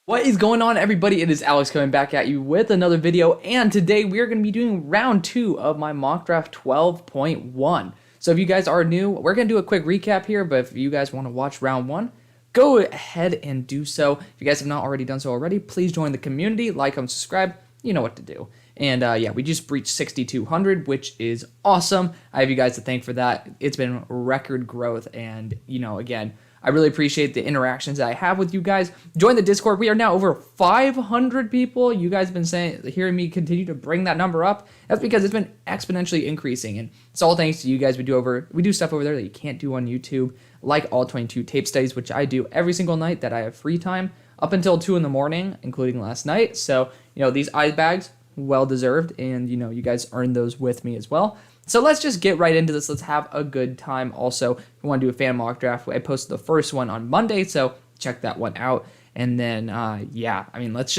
What is going on, everybody? It is Alex coming back at you with another video, and today we are going to be doing round 2 of my mock draft 12.1. So if you guys are new, we're going to do a quick recap here, but if you guys want to watch round 1, go ahead and do so. If you guys have not already done so already, please join the community, like, and subscribe. You know what to do. And yeah, we just breached 6,200, which is awesome. I have you guys to thank for that. It's been record growth, and again, I really appreciate the interactions that I have with you guys. Join the Discord. We are now over 500 people. You guys have been hearing me continue to bring that number up. That's because it's been exponentially increasing, and it's all thanks to you guys. We do stuff over there that you can't do on YouTube, like all 22 tape studies, which I do every single night that I have free time up until 2 in the morning, including last night. So these eye bags, well deserved, and you guys earned those with me as well. So let's just get right into this. Let's have a good time. Also, if you want to do a fan mock draft, I posted the first one on Monday, so check that one out. And then, yeah, I mean, let's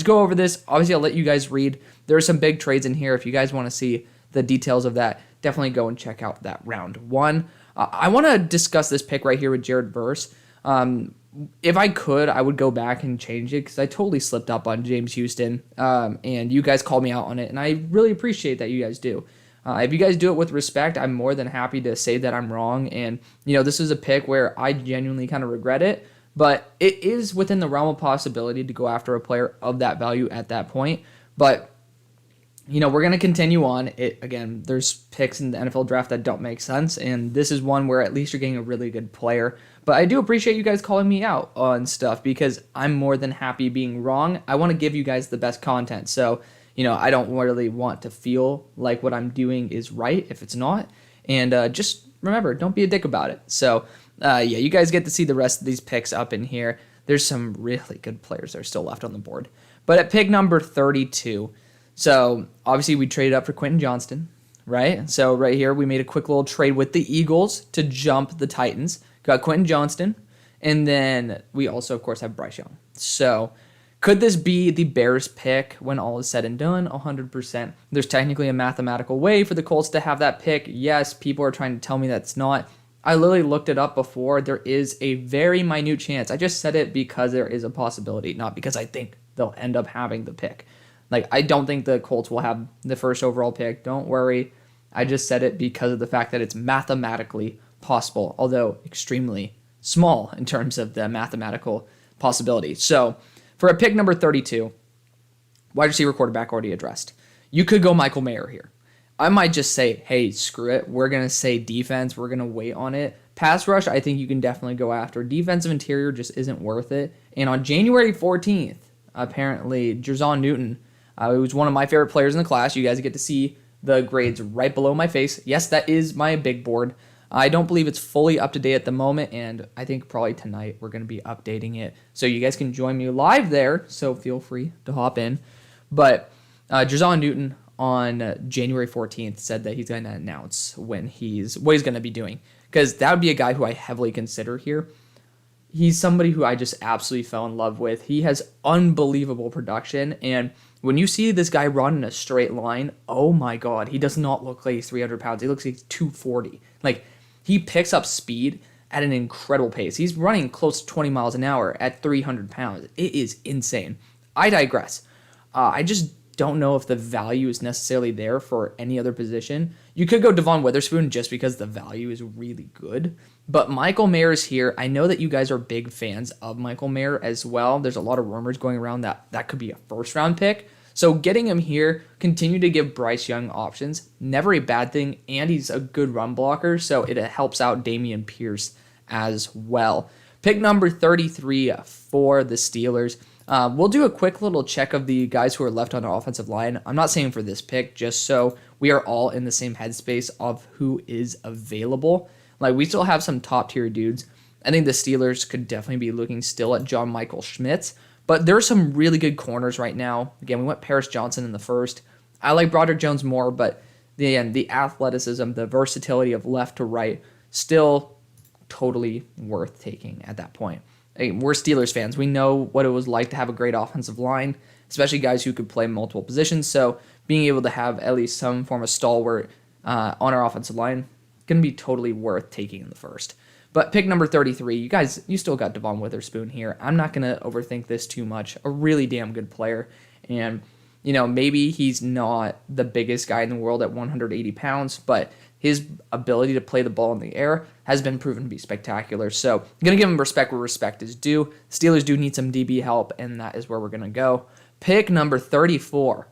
go over this. Obviously, I'll let you guys read. There are some big trades in here. If you guys want to see the details of that, definitely go and check out that round 1. I want to discuss this pick right here with Jared Verse. If I could, I would go back and change it because I totally slipped up on James Houston, and you guys called me out on it, and I really appreciate that you guys do. If you guys do it with respect, I'm more than happy to say that I'm wrong. And, this is a pick where I genuinely kind of regret it, but it is within the realm of possibility to go after a player of that value at that point. But, we're going to continue on. Again, there's picks in the NFL draft that don't make sense, and this is one where at least you're getting a really good player. But I do appreciate you guys calling me out on stuff because I'm more than happy being wrong. I want to give you guys the best content. So, I don't really want to feel like what I'm doing is right if it's not. And just remember, don't be a dick about it. So, yeah, you guys get to see the rest of these picks up in here. There's some really good players that are still left on the board. But at pick number 32, so obviously we traded up for Quentin Johnston, right? So right here we made a quick little trade with the Eagles to jump the Titans. Got Quentin Johnston. And then we also, of course, have Bryce Young. So could this be the Bears pick when all is said and done? 100%. There's technically a mathematical way for the Colts to have that pick. Yes, people are trying to tell me that's not. I literally looked it up before. There is a very minute chance. I just said it because there is a possibility, not because I think they'll end up having the pick. I don't think the Colts will have the first overall pick. Don't worry. I just said it because of the fact that it's mathematically possible, although extremely small in terms of the mathematical possibility. So, for a pick number 32, wide receiver quarterback already addressed. You could go Michael Mayer here. I might just say, hey, screw it. We're going to say defense. We're going to wait on it. Pass rush, I think you can definitely go after. Defensive interior just isn't worth it. And on January 14th, apparently, Jerzon Newton, who was one of my favorite players in the class. You guys get to see the grades right below my face. Yes, that is my big board. I don't believe it's fully up to date at the moment, and I think probably tonight we're going to be updating it. So you guys can join me live there, so feel free to hop in. But Jerzon Newton on January 14th said that he's going to announce what he's going to be doing, because that would be a guy who I heavily consider here. He's somebody who I just absolutely fell in love with. He has unbelievable production, and when you see this guy run in a straight line, oh my God, he does not look like he's 300 pounds. He looks like he's 240. He picks up speed at an incredible pace. He's running close to 20 miles an hour at 300 pounds. It is insane. I digress. I just don't know if the value is necessarily there for any other position. You could go Devon Witherspoon just because the value is really good. But Michael Mayer is here. I know that you guys are big fans of Michael Mayer as well. There's a lot of rumors going around that could be a first-round pick. So getting him here, continue to give Bryce Young options, never a bad thing, and he's a good run blocker, so it helps out Dameon Pierce as well. Pick number 33 for the Steelers. We'll do a quick little check of the guys who are left on the offensive line. I'm not saying for this pick, just so we are all in the same headspace of who is available. We still have some top-tier dudes. I think the Steelers could definitely be looking still at John Michael Schmitz. But there are some really good corners right now. Again, we went Paris Johnson in the first. I like Broderick Jones more, but the athleticism, the versatility of left to right, still totally worth taking at that point. We're Steelers fans. We know what it was like to have a great offensive line, especially guys who could play multiple positions. So being able to have at least some form of stalwart on our offensive line, going to be totally worth taking in the first. But pick number 33, you still got Devon Witherspoon here. I'm not going to overthink this too much. A really damn good player. And, maybe he's not the biggest guy in the world at 180 pounds, but his ability to play the ball in the air has been proven to be spectacular. So I'm going to give him respect where respect is due. Steelers do need some DB help, and that is where we're going to go. Pick number 34.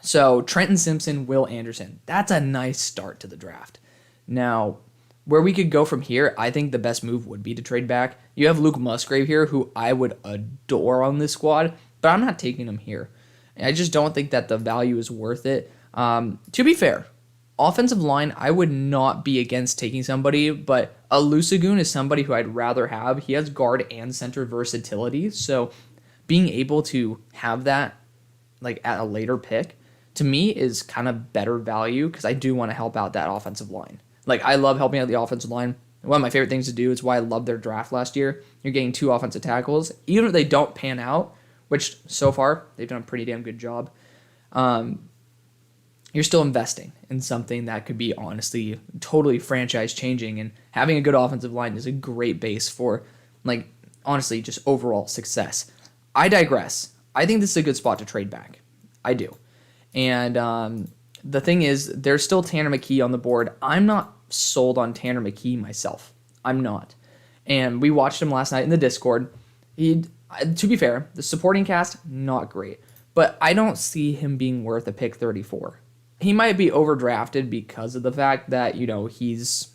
So Trenton Simpson, Will Anderson. That's a nice start to the draft. Now, where we could go from here, I think the best move would be to trade back. You have Luke Musgrave here, who I would adore on this squad, but I'm not taking him here. I just don't think that the value is worth it. To be fair, offensive line, I would not be against taking somebody, but Ojulari is somebody who I'd rather have. He has guard and center versatility, so being able to have that at a later pick, to me, is kind of better value because I do want to help out that offensive line. I love helping out the offensive line. One of my favorite things to do is why I loved their draft last year. You're getting 2 offensive tackles. Even if they don't pan out, which so far they've done a pretty damn good job, you're still investing in something that could be honestly totally franchise changing. And having a good offensive line is a great base for, honestly, just overall success. I digress. I think this is a good spot to trade back. I do. And the thing is, there's still Tanner McKee on the board. I'm not sold on Tanner McKee myself. I'm not. And we watched him last night in the Discord. To be fair, the supporting cast, not great. But I don't see him being worth a pick 34. He might be overdrafted because of the fact that, he's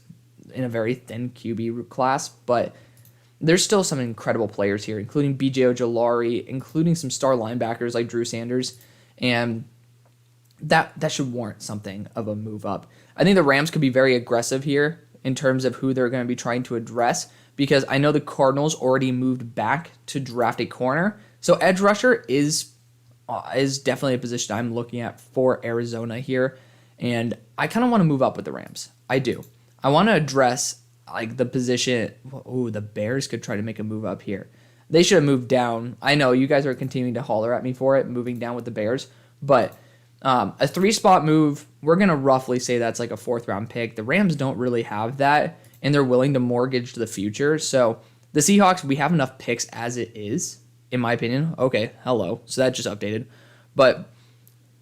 in a very thin QB class. But there's still some incredible players here, including B.J. Ojulari, including some star linebackers like Drew Sanders. And that should warrant something of a move up. I think the Rams could be very aggressive here in terms of who they're going to be trying to address, because I know the Cardinals already moved back to draft a corner. So edge rusher is definitely a position I'm looking at for Arizona here, and I kind of want to move up with the Rams. I do. I want to address the position. Ooh, the Bears could try to make a move up here. They should have moved down. I know you guys are continuing to holler at me for it, moving down with the Bears, but a 3-spot move, we're going to roughly say that's a 4th-round pick. The Rams don't really have that, and they're willing to mortgage the future. So the Seahawks, we have enough picks as it is, in my opinion. Okay, hello. So that just updated. But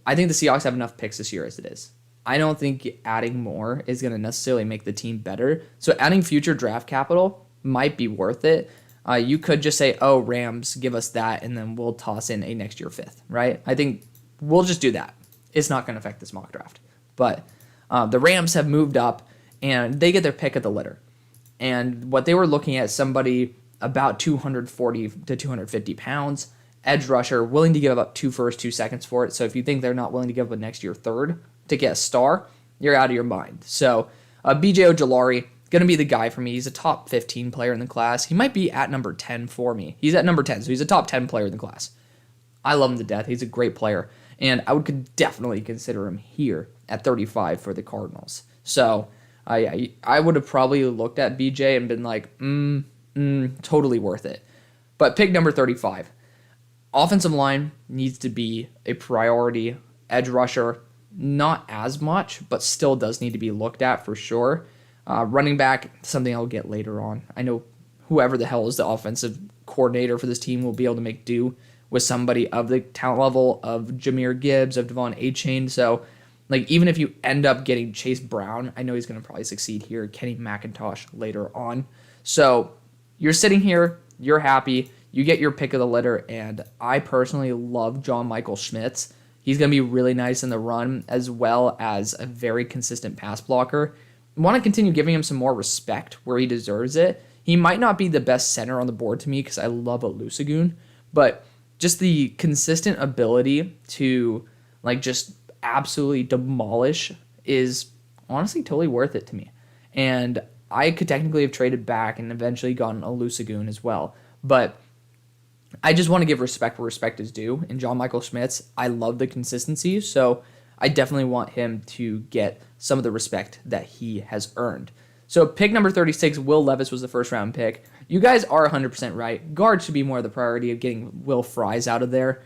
I think the Seahawks have enough picks this year as it is. I don't think adding more is going to necessarily make the team better. So adding future draft capital might be worth it. You could just say, oh, Rams, give us that, and then we'll toss in a next year 5th, right? I think we'll just do that. It's not going to affect this mock draft. But the Rams have moved up, and they get their pick of the litter. And what they were looking at, somebody about 240 to 250 pounds, edge rusher, willing to give up 2 firsts, 2 seconds for it. So if you think they're not willing to give up a next year 3rd to get a star, you're out of your mind. So B.J. Ojulari, going to be the guy for me. He's a top 15 player in the class. He might be at number 10 for me. He's at number 10, so he's a top 10 player in the class. I love him to death. He's a great player. And I would definitely consider him here at 35 for the Cardinals. So I would have probably looked at BJ and been like, totally worth it. But pick number 35. Offensive line needs to be a priority. Edge rusher, not as much, but still does need to be looked at for sure. Running back, something I'll get later on. I know whoever the hell is the offensive coordinator for this team will be able to make do with somebody of the talent level of Jahmyr Gibbs, of Devon A-Chain. So, even if you end up getting Chase Brown, I know he's going to probably succeed here, Kenny McIntosh later on. So, you're sitting here, you're happy, you get your pick of the litter, and I personally love John Michael Schmitz. He's going to be really nice in the run, as well as a very consistent pass blocker. I want to continue giving him some more respect where he deserves it. He might not be the best center on the board to me because I love Ojulari, but just the consistent ability to just absolutely demolish is honestly totally worth it to me. And I could technically have traded back and eventually gotten Ojulari as well. But I just want to give respect where respect is due. And John Michael Schmitz, I love the consistency. So I definitely want him to get some of the respect that he has earned. So pick number 36, Will Levis was the 1st-round pick. You guys are 100% right. Guard should be more the priority of getting Will Fries out of there.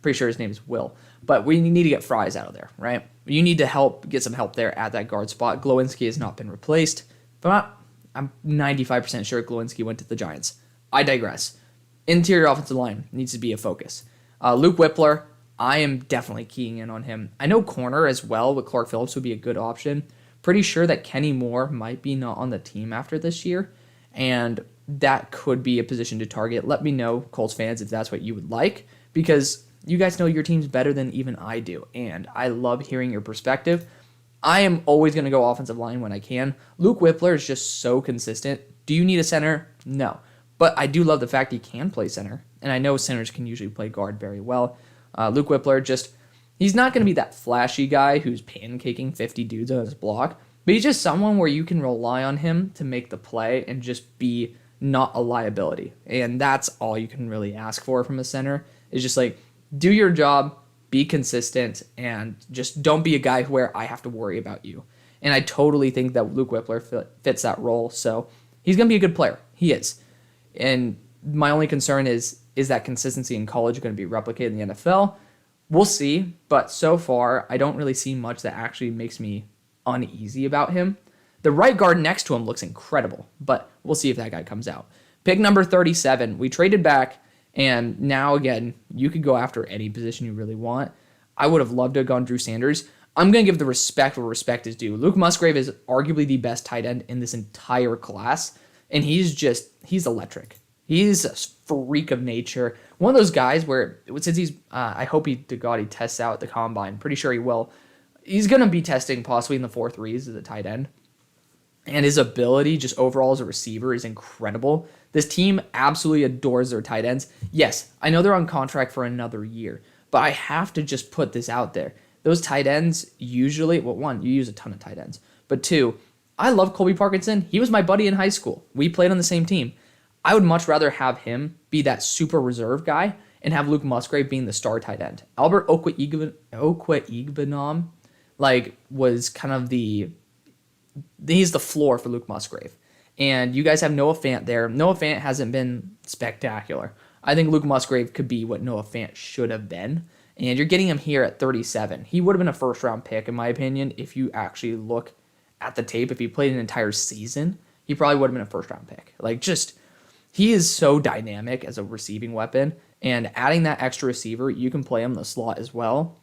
Pretty sure his name is Will. But we need to get Fries out of there, right? You need to get some help there at that guard spot. Glowinski has not been replaced. But I'm 95% sure Glowinski went to the Giants. I digress. Interior offensive line needs to be a focus. Luke Wypler, I am definitely keying in on him. I know corner as well with Clark Phillips would be a good option. Pretty sure that Kenny Moore might be not on the team after this year, and that could be a position to target. Let me know, Colts fans, if that's what you would like, because you guys know your teams better than even I do, and I love hearing your perspective. I am always going to go offensive line when I can. Luke Wypler is just so consistent. Do you need a center? No. But I do love the fact he can play center, and I know centers can usually play guard very well. Luke Wypler, he's not going to be that flashy guy who's pancaking 50 dudes on his block, but he's just someone where you can rely on him to make the play and just be not a liability. And that's all you can really ask for from a center, is just like, do your job, be consistent, and just don't be a guy where I have to worry about you. And I totally think that Luke Wypler fits that role, so he's going to be a good player. He is. And my only concern is that consistency in college going to be replicated in the NFL? We'll see, but so far, I don't really see much that actually makes me uneasy about him. The right guard next to him looks incredible, but we'll see if that guy comes out. Pick number 37. We traded back, and now, again, you could go after any position you really want. I would have loved to have gone Drew Sanders. I'm going to give the respect where respect is due. Luke Musgrave is arguably the best tight end in this entire class, and he's electric. He's a freak of nature. One of those guys where, since I hope he tests out at the combine. Pretty sure he will. He's going to be testing possibly in the 4.3s as a tight end. And his ability just overall as a receiver is incredible. This team absolutely adores their tight ends. Yes, I know they're on contract for another year, but I have to just put this out there. Those tight ends usually, well, one, you use a ton of tight ends. But two, I love Colby Parkinson. He was my buddy in high school. We played on the same team. I would much rather have him be that super reserve guy and have Luke Musgrave being the star tight end. Albert Okwuegbunam, was kind of he's the floor for Luke Musgrave. And you guys have Noah Fant there. Noah Fant hasn't been spectacular. I think Luke Musgrave could be what Noah Fant should have been. And you're getting him here at 37. He would have been a first-round pick, in my opinion, if you actually look at the tape. If he played an entire season, he probably would have been a first-round pick. He is so dynamic as a receiving weapon, and adding that extra receiver, you can play him in the slot as well.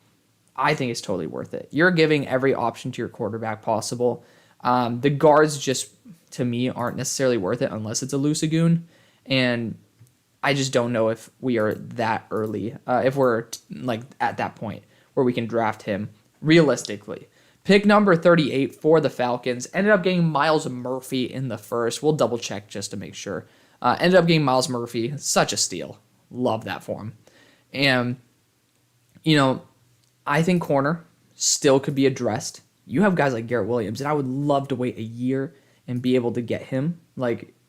I think it's totally worth it. You're giving every option to your quarterback possible. The guards just, to me, aren't necessarily worth it unless it's a Lusagoon, and I just don't know if we are that early, if we're at that point where we can draft him realistically. Pick number 38 for the Falcons. Ended up getting Myles Murphy in the first. We'll double check just to make sure. Ended up getting Myles Murphy. Such a steal. Love that for him. And, I think corner still could be addressed. You have guys like Garrett Williams, and I would love to wait a year and be able to get him.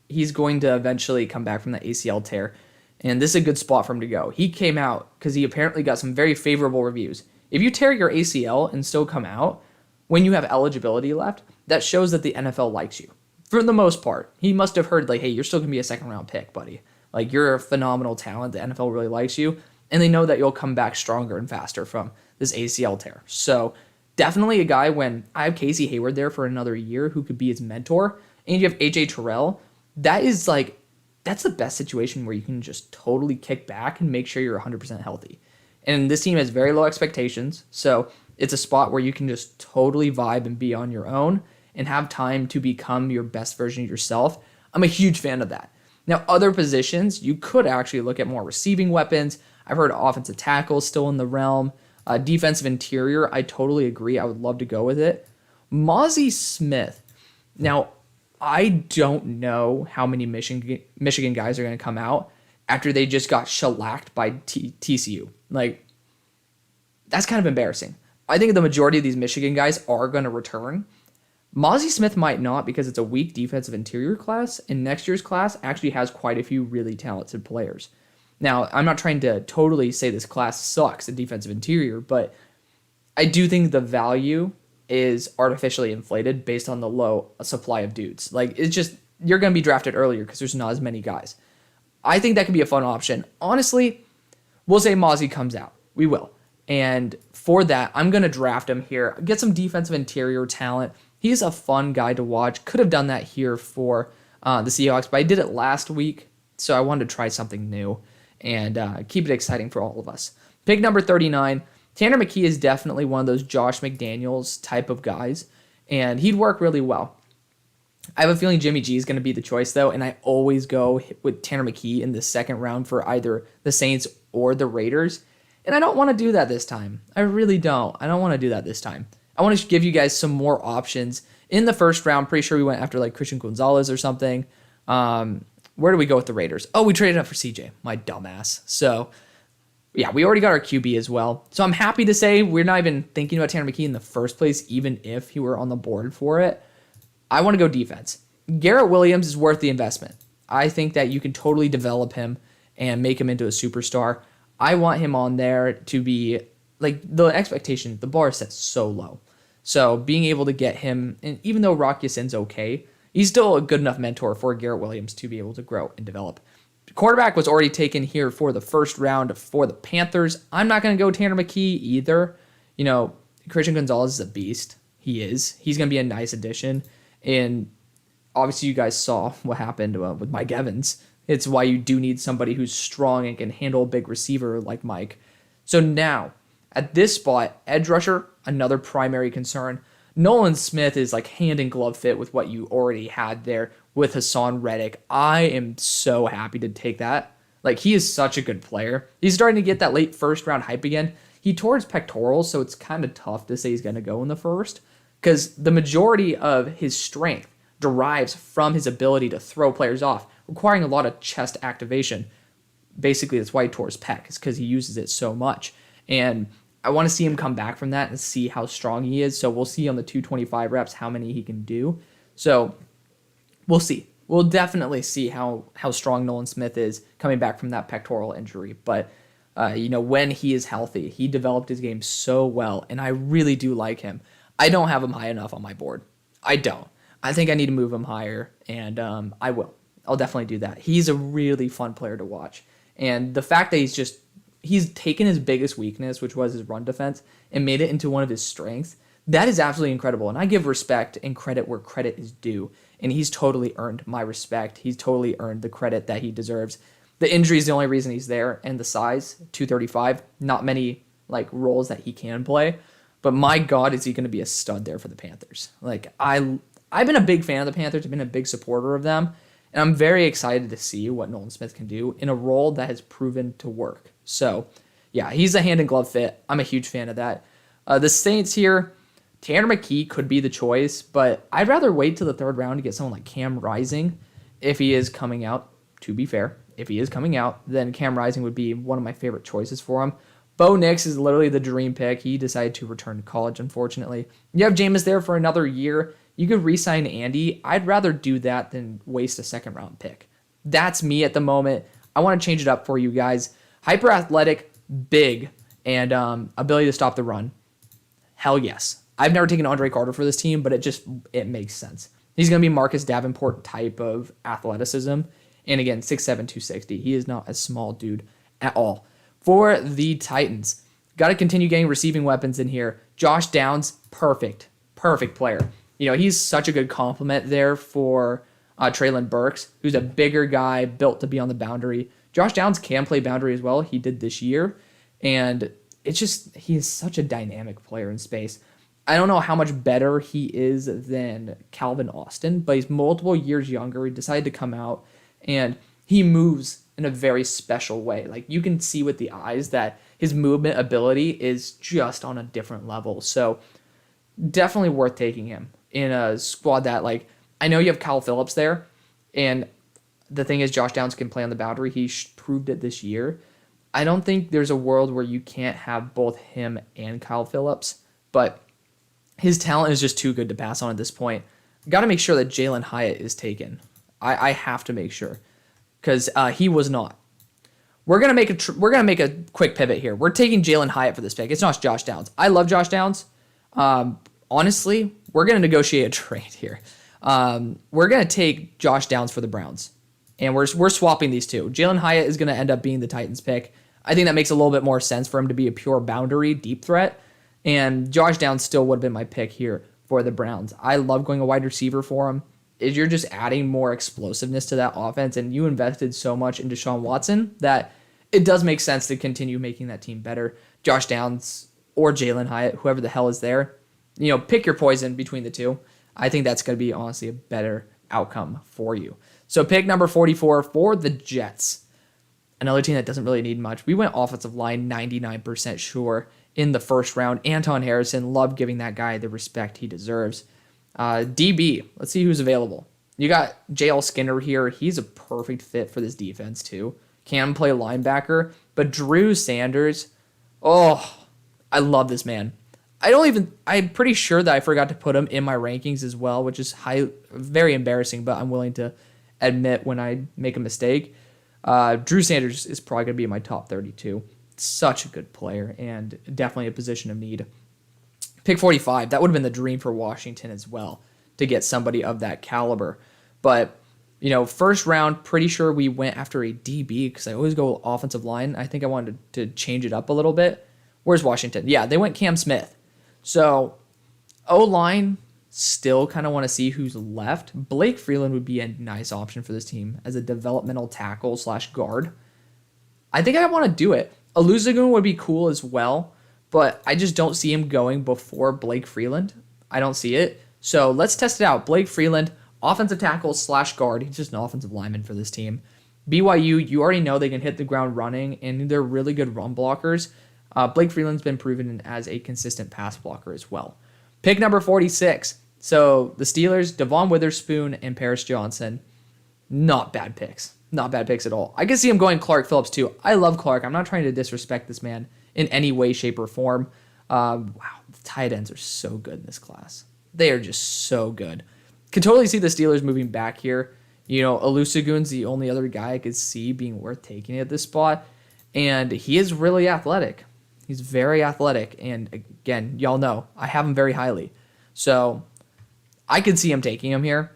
He's going to eventually come back from the ACL tear, and this is a good spot for him to go. He came out because he apparently got some very favorable reviews. If you tear your ACL and still come out, when you have eligibility left, that shows that the NFL likes you. For the most part, he must have heard, hey, you're still going to be a second-round pick, buddy. You're a phenomenal talent. The NFL really likes you, and they know that you'll come back stronger and faster from this ACL tear. So definitely a guy when I have Casey Hayward there for another year who could be his mentor, and you have AJ Terrell, that's the best situation where you can just totally kick back and make sure you're 100% healthy. And this team has very low expectations, so it's a spot where you can just totally vibe and be on your own and have time to become your best version of yourself. I'm a huge fan of that. Now, other positions, you could actually look at more receiving weapons. I've heard offensive tackles still in the realm. Defensive interior, I totally agree. I would love to go with it. Mazi Smith. Now, I don't know how many Michigan guys are going to come out after they just got shellacked by TCU. That's kind of embarrassing. I think the majority of these Michigan guys are going to return. Mazi Smith might not because it's a weak defensive interior class, and next year's class actually has quite a few really talented players. Now, I'm not trying to totally say this class sucks in defensive interior, but I do think the value is artificially inflated based on the low supply of dudes. It's just, you're going to be drafted earlier because there's not as many guys. I think that could be a fun option. Honestly, we'll say Mazi comes out. We will. And for that, I'm going to draft him here, get some defensive interior talent, He's a fun guy to watch. Could have done that here for the Seahawks, but I did it last week, so I wanted to try something new and keep it exciting for all of us. Pick number 39, Tanner McKee is definitely one of those Josh McDaniels type of guys, and he'd work really well. I have a feeling Jimmy G is going to be the choice, though, and I always go with Tanner McKee in the second round for either the Saints or the Raiders, and I don't want to do that this time. I really don't. I don't want to do that this time. I want to give you guys some more options. In the first round, pretty sure we went after like Christian Gonzalez or something. Where do we go with the Raiders? Oh, we traded up for CJ, my dumbass. So, yeah, we already got our QB as well. So I'm happy to say we're not even thinking about Tanner McKee in the first place, even if he were on the board for it. I want to go defense. Garrett Williams is worth the investment. I think that you can totally develop him and make him into a superstar. I want him on there to be, like, the expectation, the bar is set so low. So being able to get him, and even though Rock Ya-Sin's okay, he's still a good enough mentor for Garrett Williams to be able to grow and develop. Quarterback was already taken here for the first round for the Panthers. I'm not going to go Tanner McKee either. You know, Christian Gonzalez is a beast. He is. He's going to be a nice addition. And obviously you guys saw what happened with Mike Evans. It's why you do need somebody who's strong and can handle a big receiver like Mike. So now, at this spot, edge rusher, another primary concern. Nolan Smith is like hand in glove fit with what you already had there with Hassan Reddick. I am so happy to take that. Like, he is such a good player. He's starting to get that late first round hype again. He tore his pectorals, so it's kind of tough to say he's going to go in the first, because the majority of his strength derives from his ability to throw players off, requiring a lot of chest activation. Basically, that's why he tore his pec, is because he uses it so much. And I want to see him come back from that and see how strong he is. So we'll see on the 225 reps how many he can do. So we'll see. We'll definitely see how strong Nolan Smith is coming back from that pectoral injury. But, when he is healthy, he developed his game so well, and I really do like him. I don't have him high enough on my board. I don't. I think I need to move him higher, and I will. I'll definitely do that. He's a really fun player to watch. And the fact that he's taken his biggest weakness, which was his run defense, and made it into one of his strengths, that is absolutely incredible. And I give respect and credit where credit is due. And he's totally earned my respect. He's totally earned the credit that he deserves. The injury is the only reason he's there, and the size, 235, not many roles that he can play. But my God, is he going to be a stud there for the Panthers. I've been a big fan of the Panthers. I've been a big supporter of them. And I'm very excited to see what Nolan Smith can do in a role that has proven to work. So, yeah, he's a hand-in-glove fit. I'm a huge fan of that. The Saints here, Tanner McKee could be the choice, but I'd rather wait till the third round to get someone like Cam Rising if he is coming out, to be fair. If he is coming out, then Cam Rising would be one of my favorite choices for him. Bo Nix is literally the dream pick. He decided to return to college, unfortunately. You have Jameis there for another year. You could re-sign Andy. I'd rather do that than waste a second-round pick. That's me at the moment. I want to change it up for you guys. Hyper-athletic, big, and ability to stop the run. Hell yes. I've never taken Andre Carter for this team, but it makes sense. He's going to be Marcus Davenport type of athleticism. And again, 6'7", 260. He is not a small dude at all. For the Titans, got to continue getting receiving weapons in here. Josh Downs, perfect player. He's such a good compliment there for Treylon Burks, who's a bigger guy built to be on the boundary. Josh Downs can play boundary as well. He did this year. And he is such a dynamic player in space. I don't know how much better he is than Calvin Austin, but he's multiple years younger. He decided to come out, and he moves in a very special way. You can see with the eyes that his movement ability is just on a different level. So definitely worth taking him in a squad that, I know you have Kyle Phillips there, and the thing is Josh Downs can play on the boundary. He proved it this year. I don't think there's a world where you can't have both him and Kyle Phillips, but his talent is just too good to pass on at this point. Got to make sure that Jalen Hyatt is taken. I have to make sure, because he was not. We're gonna make a quick pivot here. We're taking Jalen Hyatt for this pick. It's not Josh Downs. I love Josh Downs. Honestly, we're gonna negotiate a trade here. We're gonna take Josh Downs for the Browns, and we're swapping these two. Jalen Hyatt is gonna end up being the Titans pick. I think that makes a little bit more sense for him to be a pure boundary deep threat, and Josh Downs still would have been my pick here for the Browns. I love going a wide receiver for him. You're just adding more explosiveness to that offense, and you invested so much in Deshaun Watson that it does make sense to continue making that team better. Josh Downs or Jalen Hyatt, whoever the hell is there, pick your poison between the two. I think that's going to be honestly a better outcome for you. So pick number 44 for the Jets. Another team that doesn't really need much. We went offensive line 99% sure in the first round. Anton Harrison, love giving that guy the respect he deserves. DB, let's see who's available. You got JL Skinner here. He's a perfect fit for this defense too. Can play linebacker. But Drew Sanders, I love this man. I'm pretty sure that I forgot to put him in my rankings as well, which is very embarrassing, but I'm willing to admit when I make a mistake. Drew Sanders is probably going to be in my top 32. Such a good player and definitely a position of need. Pick 45, that would have been the dream for Washington as well, to get somebody of that caliber. But, first round, pretty sure we went after a DB because I always go offensive line. I think I wanted to change it up a little bit. Where's Washington? Yeah, they went Cam Smith. So, O-line, still kind of want to see who's left. Blake Freeland would be a nice option for this team as a developmental tackle / guard. I think I want to do it. Olusegun would be cool as well, but I just don't see him going before Blake Freeland. I don't see it. So let's test it out. Blake Freeland, offensive tackle / guard. He's just an offensive lineman for this team. BYU, you already know they can hit the ground running, and they're really good run blockers. Blake Freeland's been proven as a consistent pass blocker as well. Pick number 46. So the Steelers, Devon Witherspoon and Paris Johnson. Not bad picks. Not bad picks at all. I can see him going Clark Phillips too. I love Clark. I'm not trying to disrespect this man in any way, shape, or form. Wow, the tight ends are so good in this class. They are just so good. Could totally see the Steelers moving back here. Olusegun's the only other guy I could see being worth taking at this spot. And he is really athletic. He's very athletic. And again, y'all know, I have him very highly. So I could see him taking him here.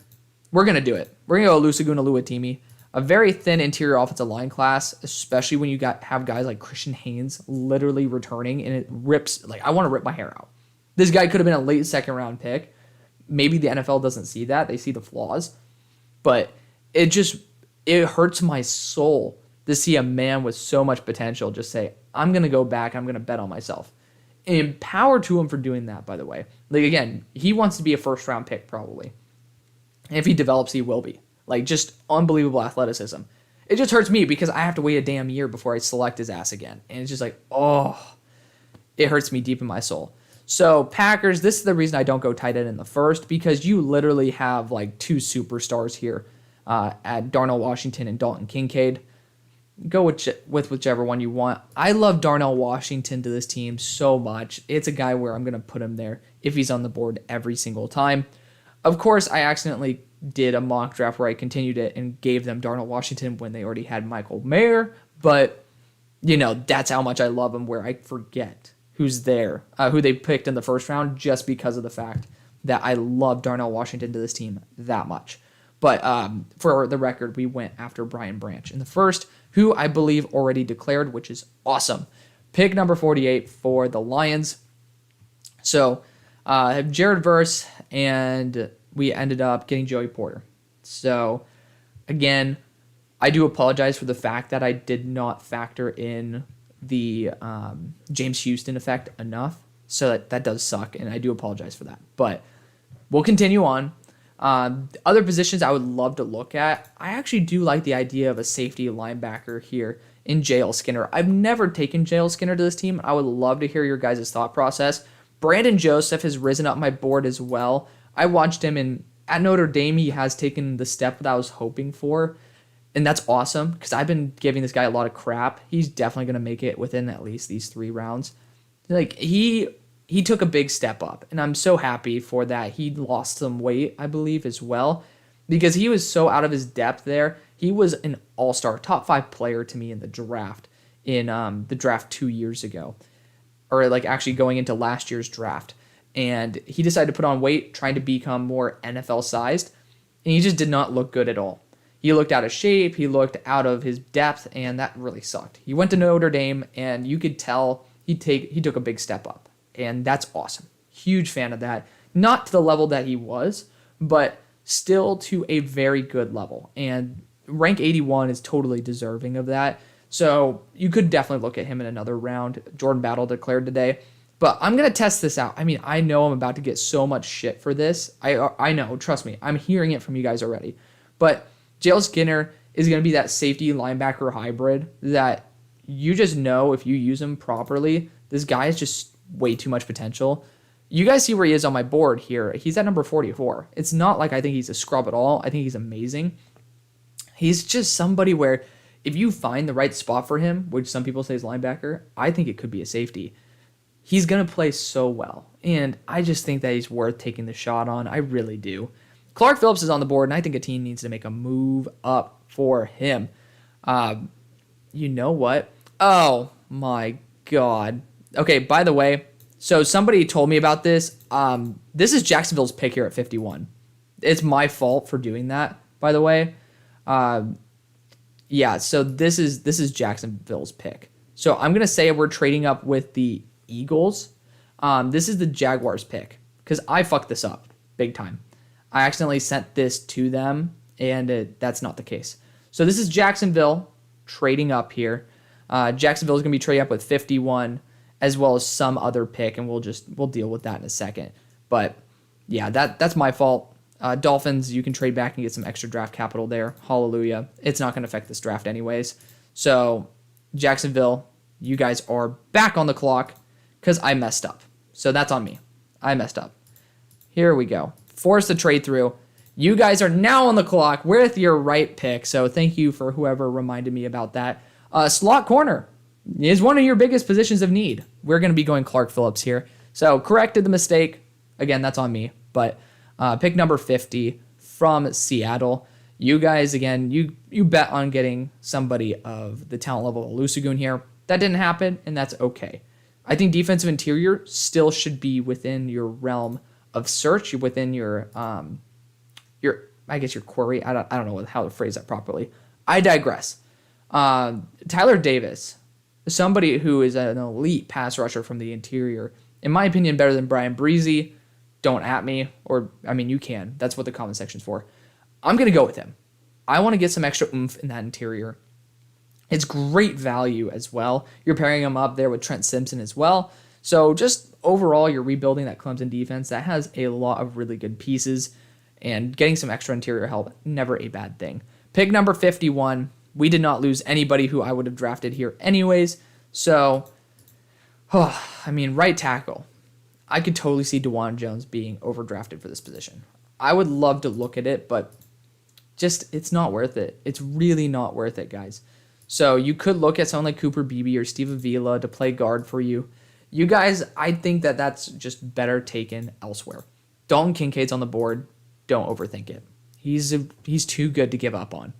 We're going to do it. We're going to go Olusegun Oluwatimi. A very thin interior offensive line class, especially when you have guys like Christian Haynes literally returning, and it rips, I want to rip my hair out. This guy could have been a late second round pick. Maybe the NFL doesn't see that. They see the flaws. But it hurts my soul to see a man with so much potential just say, I'm going to go back. I'm going to bet on myself. And power to him for doing that, by the way. Again, he wants to be a first round pick probably. And if he develops, he will be. Just unbelievable athleticism. It just hurts me because I have to wait a damn year before I select his ass again. And it's just it hurts me deep in my soul. So Packers, this is the reason I don't go tight end in the first, because you literally have two superstars here at Darnell Washington and Dalton Kincaid. Go with whichever one you want. I love Darnell Washington to this team so much. It's a guy where I'm going to put him there if he's on the board every single time. Of course, I accidentally did a mock draft where I continued it and gave them Darnell Washington when they already had Michael Mayer, but that's how much I love him, where I forget who's there, who they picked in the first round, just because of the fact that I love Darnell Washington to this team that much. But for the record, we went after Brian Branch in the first, who I believe already declared, which is awesome. Pick number 48 for the Lions. So have Jared Verse, and we ended up getting Joey Porter. So, again, I do apologize for the fact that I did not factor in the James Houston effect enough. So that does suck, and I do apologize for that. But we'll continue on. Other positions I would love to look at. I actually do like the idea of a safety linebacker here in JL Skinner. I've never taken JL Skinner to this team. I would love to hear your guys' thought process. Brandon Joseph has risen up my board as well. I watched him at Notre Dame. He has taken the step that I was hoping for, and that's awesome because I've been giving this guy a lot of crap. He's definitely going to make it within at least these 3 rounds. He took a big step up, and I'm so happy for that. He lost some weight, I believe, as well, because he was so out of his depth there. He was an all-star, top 5 player to me in the draft, the draft 2 years ago, or actually going into last year's draft. And he decided to put on weight, trying to become more NFL-sized, and he just did not look good at all. He looked out of shape, he looked out of his depth, and that really sucked. He went to Notre Dame, and you could tell he took a big step up, and that's awesome. Huge fan of that. Not to the level that he was, but still to a very good level. And rank 81 is totally deserving of that. So you could definitely look at him in another round. Jordan Battle declared today. But I'm going to test this out. I mean, I know I'm about to get so much shit for this. I know, trust me. I'm hearing it from you guys already. But Jalen Skinner is going to be that safety linebacker hybrid that you just know if you use him properly, this guy is just way too much potential. You guys see where he is on my board here. He's at number 44. It's not like I think he's a scrub at all. I think he's amazing. He's just somebody where if you find the right spot for him, which some people say is linebacker, I think it could be a safety. He's going to play so well. And I just think that he's worth taking the shot on. I really do. Clark Phillips is on the board, and I think a team needs to make a move up for him. You know what? Oh, my God. Okay, by the way, so somebody told me about this. This is Jacksonville's pick here at 51. It's my fault for doing that, by the way. Yeah, so this is Jacksonville's pick. So I'm going to say we're trading up with the Eagles. This is the Jaguars pick because I fucked this up big time. I accidentally sent this to them, and that's not the case. So this is Jacksonville trading up here. Jacksonville is going to be trading up with 51 as well as some other pick, and we'll deal with that in a second. But yeah, that's my fault. Dolphins, you can trade back and get some extra draft capital there. Hallelujah. It's not going to affect this draft anyways. So Jacksonville, you guys are back on the clock because I messed up. So that's on me. I messed up. Here we go. Force the trade through. You guys are now on the clock with your right pick. So thank you for whoever reminded me about that. Slot corner is one of your biggest positions of need. We're going to be going Clark Phillips here. So corrected the mistake. Again, that's on me. But pick number 50 from Seattle. You guys, again, you bet on getting somebody of the talent level of Olusegun here. That didn't happen, and that's okay. I think defensive interior still should be within your realm of search, within your I guess your query. I don't know how to phrase that properly. I digress. Tyler Davis, somebody who is an elite pass rusher from the interior, in my opinion, better than Brian Breezy. Don't at me, or I mean, you can. That's what the comment section's for. I'm gonna go with him. I want to get some extra oomph in that interior. It's great value as well. You're pairing him up there with Trent Simpson as well. So just overall, you're rebuilding that Clemson defense that has a lot of really good pieces, and getting some extra interior help, never a bad thing. Pick number 51. We did not lose anybody who I would have drafted here anyways. So, I mean, right tackle. I could totally see DeJuan Jones being overdrafted for this position. I would love to look at it, but just it's not worth it. It's really not worth it, guys. So you could look at someone like Cooper Beebe or Steve Avila to play guard for you. You guys, I think that's just better taken elsewhere. Dalton Kincaid's on the board. Don't overthink it. He's too good to give up on.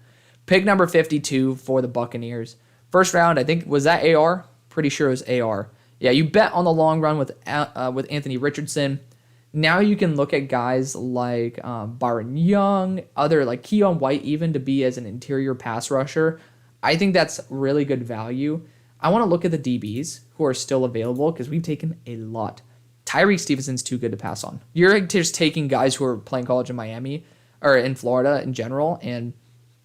Pick number 52 for the Buccaneers. First round, I think, was that AR? Pretty sure it was AR. Yeah, you bet on the long run with Anthony Richardson. Now you can look at guys like Byron Young, other like Keon White even to be as an interior pass rusher. I think that's really good value. I want to look at the DBs who are still available because we've taken a lot. Tyrique Stevenson's too good to pass on. You're just taking guys who are playing college in Miami or in Florida in general, and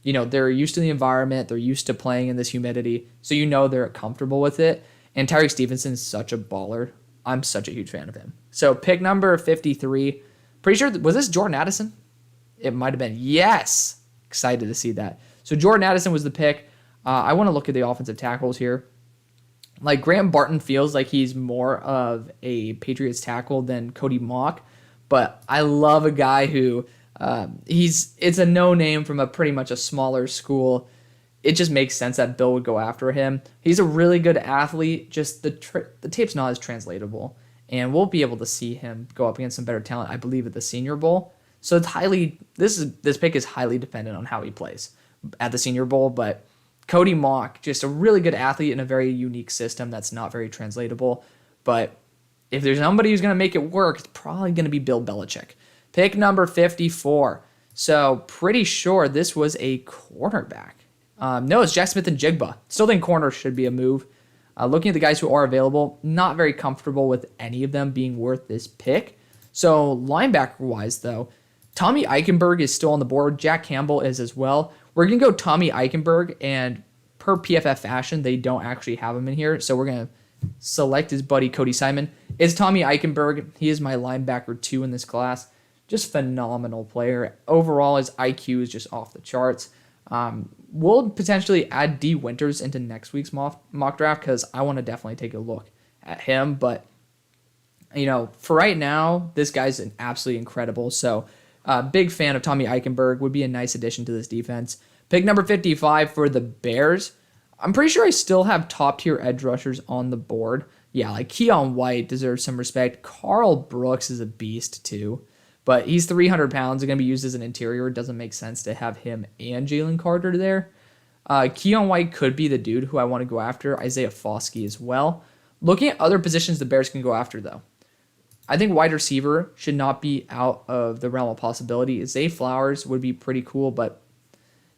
you know they're used to the environment, they're used to playing in this humidity, so you know they're comfortable with it. And Tyrique Stevenson is such a baller. I'm such a huge fan of him. So pick number 53. Pretty sure, was this Jordan Addison? It might have been. Yes. Excited to see that. So Jordan Addison was the pick. I want to look at the offensive tackles here. Like Graham Barton feels like he's more of a Patriots tackle than Cody Mauch. But I love a guy who it's a no name from a pretty much a smaller school. It just makes sense that Bill would go after him. He's a really good athlete. Just the tape's not as translatable, and we'll be able to see him go up against some better talent, I believe, at the Senior Bowl. So this pick is highly dependent on how he plays at the Senior Bowl. But Cody Mauch, just a really good athlete in a very unique system that's not very translatable. But if there's somebody who's going to make it work, it's probably going to be Bill Belichick. Pick number 54. So pretty sure this was a cornerback. No, it's Jack Smith and Jigba. Still think corner should be a move. Looking at the guys who are available, not very comfortable with any of them being worth this pick. So linebacker-wise, though, Tommy Eichenberg is still on the board. Jack Campbell is as well. We're going to go Tommy Eichenberg, and per PFF fashion, they don't actually have him in here. So we're going to select his buddy Cody Simon. It's Tommy Eichenberg. He is my linebacker 2 in this class. Just phenomenal player. Overall, his IQ is just off the charts. We'll potentially add D. Winters into next week's mock draft because I want to definitely take a look at him. But, for right now, this guy's absolutely incredible. So, big fan of Tommy Eichenberg. Would be a nice addition to this defense. Pick number 55 for the Bears. I'm pretty sure I still have top-tier edge rushers on the board. Yeah, like Keon White deserves some respect. Carl Brooks is a beast, too. But he's 300 pounds. He's going to be used as an interior. It doesn't make sense to have him and Jalen Carter there. Keon White could be the dude who I want to go after. Isaiah Foskey as well. Looking at other positions the Bears can go after, though. I think wide receiver should not be out of the realm of possibility. Zay Flowers would be pretty cool, but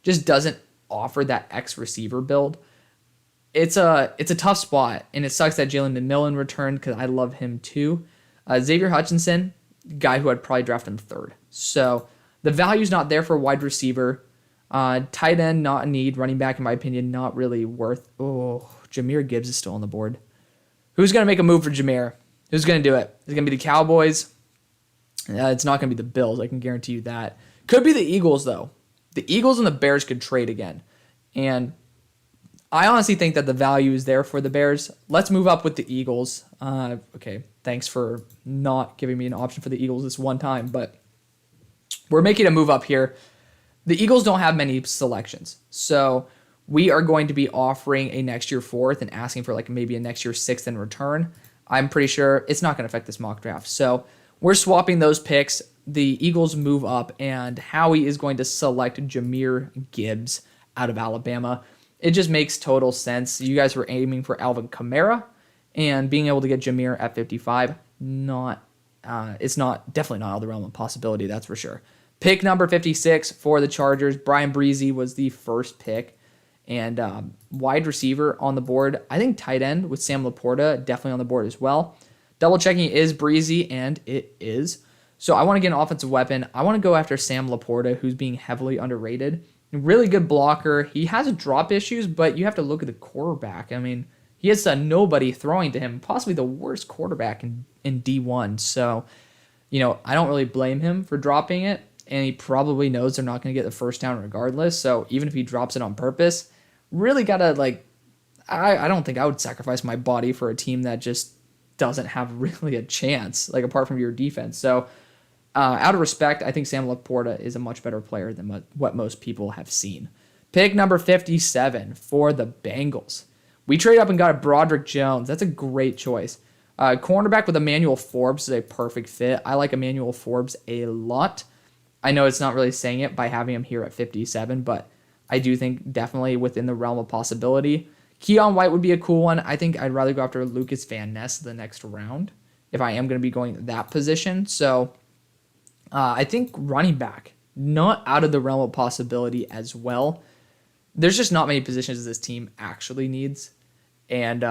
just doesn't offer that X receiver build. It's a tough spot, and it sucks that Jalen McMillan returned because I love him too. Xavier Hutchinson, guy who I'd probably draft him 3rd. So the value's not there for wide receiver. Tight end, not a need. Running back, in my opinion, not really worth. Oh, Jahmyr Gibbs is still on the board. Who's going to make a move for Jahmyr? Who's going to do it? Is it going to be the Cowboys? It's not going to be the Bills. I can guarantee you that. Could be the Eagles, though. The Eagles and the Bears could trade again. And I honestly think that the value is there for the Bears. Let's move up with the Eagles. Okay, thanks for not giving me an option for the Eagles this one time, but we're making a move up here. The Eagles don't have many selections, so we are going to be offering a next year 4th and asking for like maybe a next year 6th in return. I'm pretty sure it's not going to affect this mock draft. So we're swapping those picks. The Eagles move up, and Howie is going to select Jahmyr Gibbs out of Alabama. It just makes total sense. You guys were aiming for Alvin Kamara, and being able to get Jahmyr at 55, it's definitely not out of the realm of possibility, that's for sure. Pick number 56 for the Chargers. Brian Breezy was the first pick. And wide receiver on the board. I think tight end with Sam LaPorta definitely on the board as well. Double checking is Breezy, and it is. So I want to get an offensive weapon. I want to go after Sam LaPorta, who's being heavily underrated. Really good blocker. He has drop issues, but you have to look at the quarterback. I mean, he has nobody throwing to him, possibly the worst quarterback in D1. So, I don't really blame him for dropping it, and he probably knows they're not going to get the first down regardless. So even if he drops it on purpose, really got to, I don't think I would sacrifice my body for a team that just doesn't have really a chance, apart from your defense. So, out of respect, I think Sam LaPorta is a much better player than what most people have seen. Pick number 57 for the Bengals. We trade up and got a Broderick Jones. That's a great choice. Cornerback with Emmanuel Forbes is a perfect fit. I like Emmanuel Forbes a lot. I know it's not really saying it by having him here at 57, but I do think definitely within the realm of possibility. Keon White would be a cool one. I think I'd rather go after Lucas Van Ness the next round if I am going to be going that position. So I think running back, not out of the realm of possibility as well. There's just not many positions this team actually needs. And,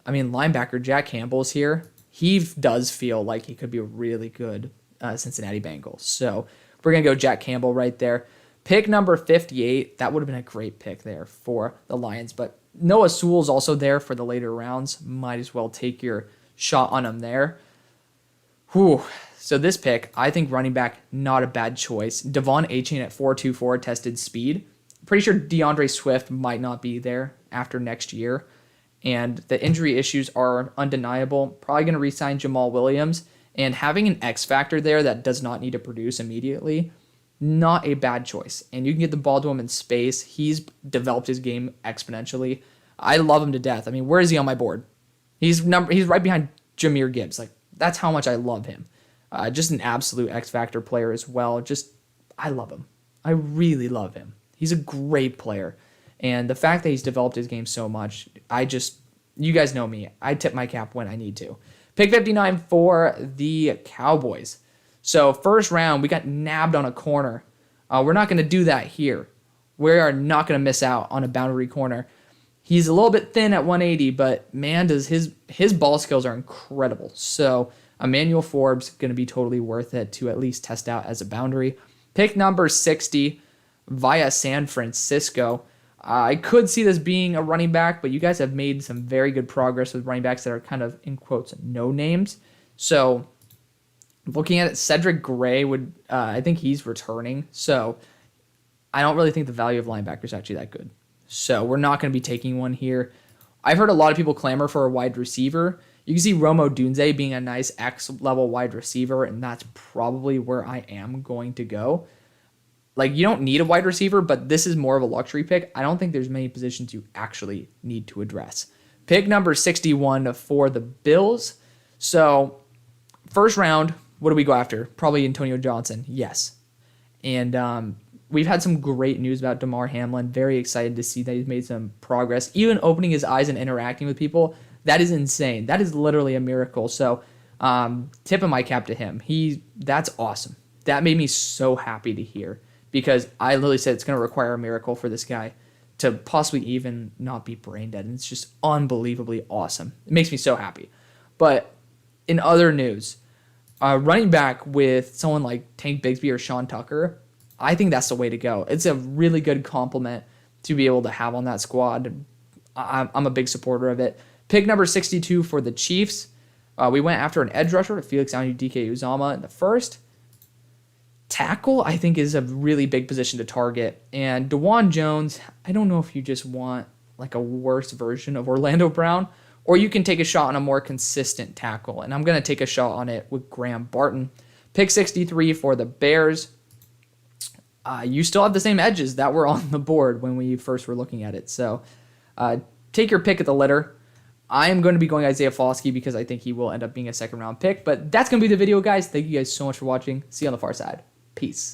linebacker Jack Campbell's here. He does feel like he could be a really good Cincinnati Bengals. So we're going to go Jack Campbell right there. Pick number 58. That would have been a great pick there for the Lions. But Noah Sewell's also there for the later rounds. Might as well take your shot on him there. Whew. So this pick, I think running back, not a bad choice. Devon Achane at 4.24 tested speed. Pretty sure DeAndre Swift might not be there after next year. And the injury issues are undeniable. Probably going to re-sign Jamal Williams. And having an X factor there that does not need to produce immediately, not a bad choice. And you can get the ball to him in space. He's developed his game exponentially. I love him to death. Where is he on my board? He's right behind Jahmyr Gibbs. That's how much I love him. Just an absolute X factor player as well. I love him. I really love him. He's a great player. And the fact that he's developed his game so much, you guys know me. I tip my cap when I need to. Pick 59 for the Cowboys. So first round, we got nabbed on a corner. We're not going to do that here. We are not going to miss out on a boundary corner. He's a little bit thin at 180, but man, does his ball skills are incredible. So Emmanuel Forbes, going to be totally worth it to at least test out as a boundary. Pick number 60 via San Francisco. I could see this being a running back, but you guys have made some very good progress with running backs that are kind of, in quotes, no names. So looking at it, Cedric Gray would, I think he's returning. So I don't really think the value of linebacker is actually that good. So we're not going to be taking one here. I've heard a lot of people clamor for a wide receiver. You can see Rome Odunze being a nice X-level wide receiver, and that's probably where I am going to go. Like, you don't need a wide receiver, but this is more of a luxury pick. I don't think there's many positions you actually need to address. Pick number 61 for the Bills. So, first round, what do we go after? Probably Antonio Johnson. Yes. And we've had some great news about Damar Hamlin. Very excited to see that he's made some progress. Even opening his eyes and interacting with people, that is insane. That is literally a miracle. So, tipping my cap to him. That's awesome. That made me so happy to hear. Because I literally said it's going to require a miracle for this guy to possibly even not be brain dead. And it's just unbelievably awesome. It makes me so happy. But in other news, running back with someone like Tank Bigsby or Sean Tucker, I think that's the way to go. It's a really good compliment to be able to have on that squad. I'm a big supporter of it. Pick number 62 for the Chiefs. We went after an edge rusher, Felix DK Uzama in the first. Tackle, I think, is a really big position to target. And DeJuan Jones, I don't know if you just want like a worse version of Orlando Brown, or you can take a shot on a more consistent tackle. And I'm going to take a shot on it with Graham Barton. Pick 63 for the Bears. You still have the same edges that were on the board when we first were looking at it. So take your pick at the litter. I am going to be going Isaiah Foskey because I think he will end up being a second round pick. But that's going to be the video, guys. Thank you guys so much for watching. See you on the far side. Peace.